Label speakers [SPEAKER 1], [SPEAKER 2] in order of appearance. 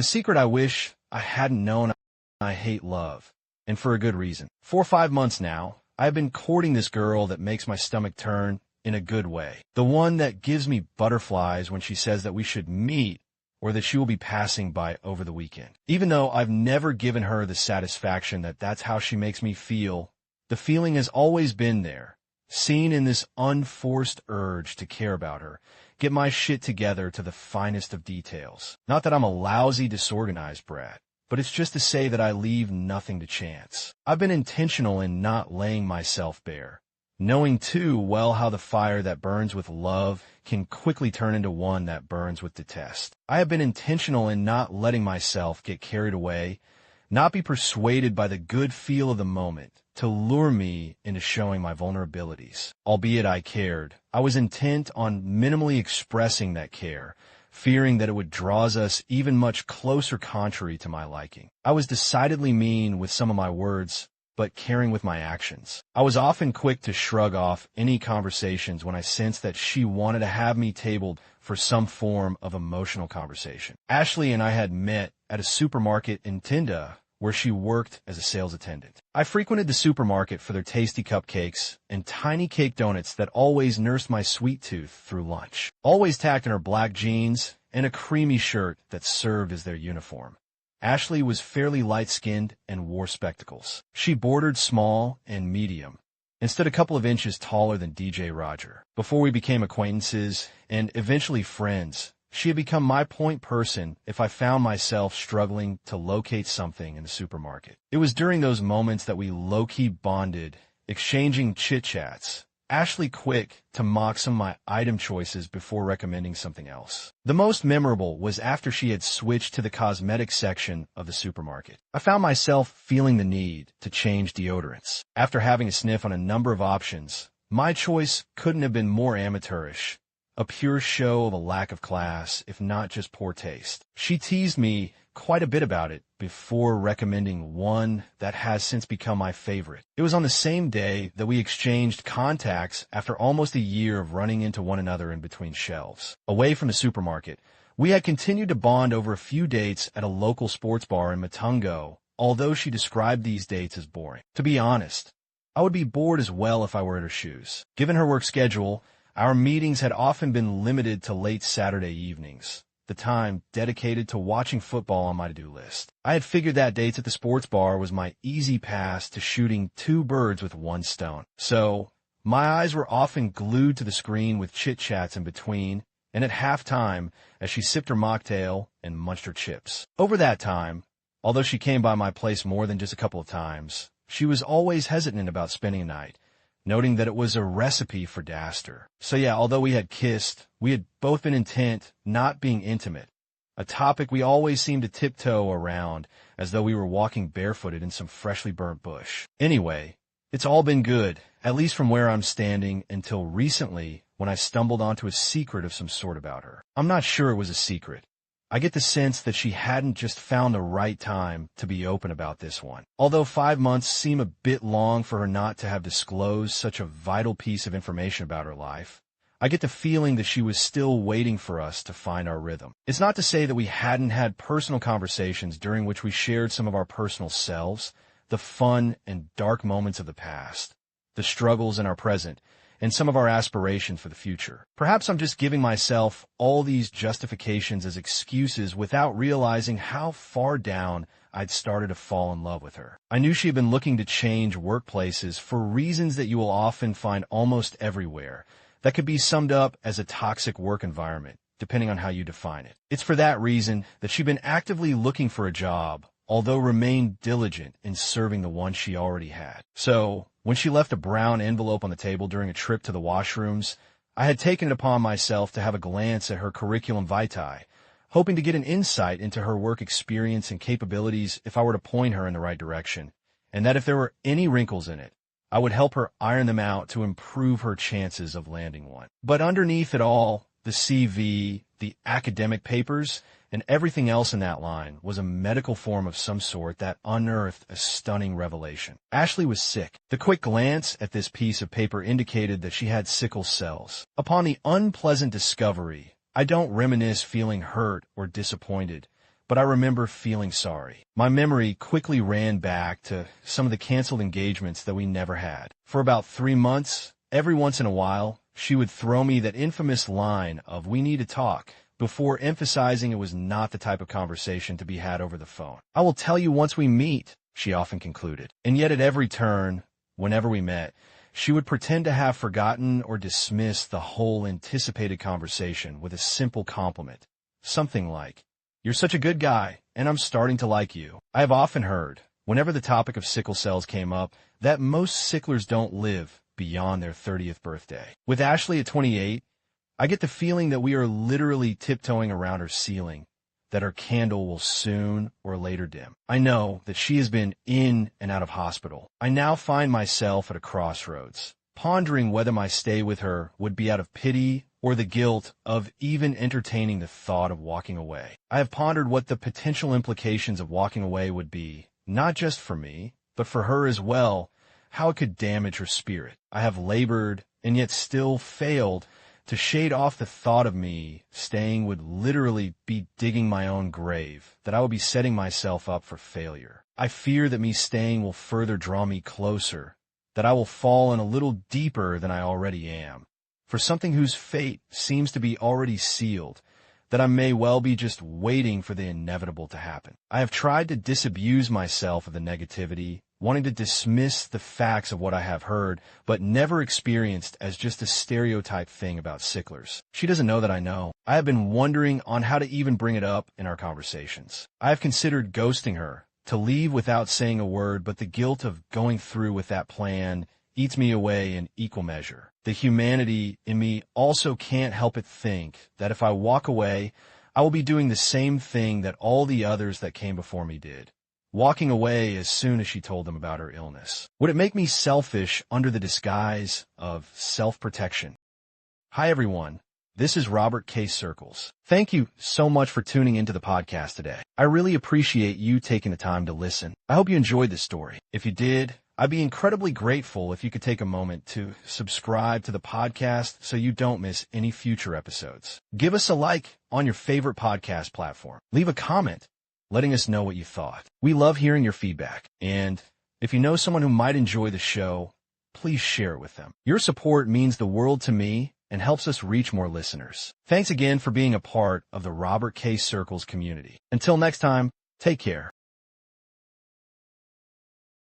[SPEAKER 1] The secret I wish I hadn't known: I hate love, and for a good reason. 4 or 5 months now, I've been courting this girl that makes my stomach turn in a good way. The one that gives me butterflies when she says that we should meet or that she will be passing by over the weekend. Even though I've never given her the satisfaction that that's how she makes me feel, the feeling has always been there, seen in this unforced urge to care about her, get my shit together to the finest of details. Not that I'm a lousy, disorganized brat, but it's just to say that I leave nothing to chance. I've been intentional in not laying myself bare, knowing too well how the fire that burns with love can quickly turn into one that burns with detest. I have been intentional in not letting myself get carried away, not be persuaded by the good feel of the moment to lure me into showing my vulnerabilities. Albeit I cared, I was intent on minimally expressing that care, fearing that it would draw us even much closer contrary to my liking. I was decidedly mean with some of my words, but caring with my actions. I was often quick to shrug off any conversations when I sensed that she wanted to have me tabled for some form of emotional conversation. Ashley and I had met at a supermarket in Tinda, where she worked as a sales attendant. I frequented the supermarket for their tasty cupcakes and tiny cake donuts that always nursed my sweet tooth through lunch, always tacked in her black jeans and a creamy shirt that served as their uniform. Ashley was fairly light-skinned and wore spectacles. She bordered small and medium, and stood a couple of inches taller than DJ Roger. Before we became acquaintances and eventually friends, she had become my point person if I found myself struggling to locate something in the supermarket. It was during those moments that we low-key bonded, exchanging chit-chats, Ashley quick to mock some of my item choices before recommending something else. The most memorable was after she had switched to the cosmetics section of the supermarket. I found myself feeling the need to change deodorants. After having a sniff on a number of options, my choice couldn't have been more amateurish. A pure show of a lack of class, if not just poor taste. She teased me quite a bit about it before recommending one that has since become my favorite. It was on the same day that we exchanged contacts after almost a year of running into one another in between shelves. Away from the supermarket, we had continued to bond over a few dates at a local sports bar in Matungo, although she described these dates as boring. To be honest, I would be bored as well if I were in her shoes. Given her work schedule, our meetings had often been limited to late Saturday evenings, the time dedicated to watching football on my to-do list. I had figured that dates at the sports bar was my easy pass to shooting 2 birds with 1 stone. So, my eyes were often glued to the screen with chit-chats in between, and at halftime as she sipped her mocktail and munched her chips. Over that time, although she came by my place more than just a couple of times, she was always hesitant about spending a night, noting that it was a recipe for disaster. So yeah, although we had kissed, we had both been intent not being intimate, a topic we always seemed to tiptoe around as though we were walking barefooted in some freshly burnt bush. Anyway, it's all been good, at least from where I'm standing, until recently when I stumbled onto a secret of some sort about her. I'm not sure it was a secret. I get the sense that she hadn't just found the right time to be open about this one. Although 5 months seem a bit long for her not to have disclosed such a vital piece of information about her life, I get the feeling that she was still waiting for us to find our rhythm. It's not to say that we hadn't had personal conversations during which we shared some of our personal selves, the fun and dark moments of the past, the struggles in our present, and some of our aspirations for the future. Perhaps I'm just giving myself all these justifications as excuses without realizing how far down I'd started to fall in love with her. I knew she had been looking to change workplaces for reasons that you will often find almost everywhere, that could be summed up as a toxic work environment, depending on how you define it. It's for that reason that she'd been actively looking for a job, although remained diligent in serving the one she already had. So, when she left a brown envelope on the table during a trip to the washrooms, I had taken it upon myself to have a glance at her curriculum vitae, hoping to get an insight into her work experience and capabilities if I were to point her in the right direction, and that if there were any wrinkles in it, I would help her iron them out to improve her chances of landing one. But underneath it all, the CV, the academic papers, and everything else in that line was a medical form of some sort that unearthed a stunning revelation. Ashley was sick. The quick glance at this piece of paper indicated that she had sickle cells. Upon the unpleasant discovery, I don't reminisce feeling hurt or disappointed, but I remember feeling sorry. My memory quickly ran back to some of the canceled engagements that we never had. For about 3 months, every once in a while, she would throw me that infamous line of "we need to talk," before emphasizing it was not the type of conversation to be had over the phone. "I will tell you once we meet," she often concluded. And yet at every turn, whenever we met, she would pretend to have forgotten or dismissed the whole anticipated conversation with a simple compliment. Something like, "You're such a good guy, and I'm starting to like you." I have often heard, whenever the topic of sickle cells came up, that most sicklers don't live beyond their 30th birthday. With Ashley at 28, I get the feeling that we are literally tiptoeing around her ceiling, that her candle will soon or later dim. I know that she has been in and out of hospital. I now find myself at a crossroads, pondering whether my stay with her would be out of pity or the guilt of even entertaining the thought of walking away. I have pondered what the potential implications of walking away would be, not just for me, but for her as well, how it could damage her spirit. I have labored and yet still failed to shade off the thought of me staying would literally be digging my own grave, that I would be setting myself up for failure. I fear that me staying will further draw me closer, that I will fall in a little deeper than I already am, for something whose fate seems to be already sealed, that I may well be just waiting for the inevitable to happen. I have tried to disabuse myself of the negativity, wanting to dismiss the facts of what I have heard, but never experienced as just a stereotype thing about sicklers. She doesn't know that I know. I have been wondering on how to even bring it up in our conversations. I have considered ghosting her, to leave without saying a word, but the guilt of going through with that plan eats me away in equal measure. The humanity in me also can't help but think that if I walk away, I will be doing the same thing that all the others that came before me did, walking away as soon as she told them about her illness. Would it make me selfish under the disguise of self-protection? Hi, everyone. This is Robert K. Circles. Thank you so much for tuning into the podcast today. I really appreciate you taking the time to listen. I hope you enjoyed this story. If you did, I'd be incredibly grateful if you could take a moment to subscribe to the podcast so you don't miss any future episodes. Give us a like on your favorite podcast platform. Leave a comment letting us know what you thought. We love hearing your feedback. And if you know someone who might enjoy the show, please share it with them. Your support means the world to me and helps us reach more listeners. Thanks again for being a part of the Robert K. Circles community. Until next time, take care.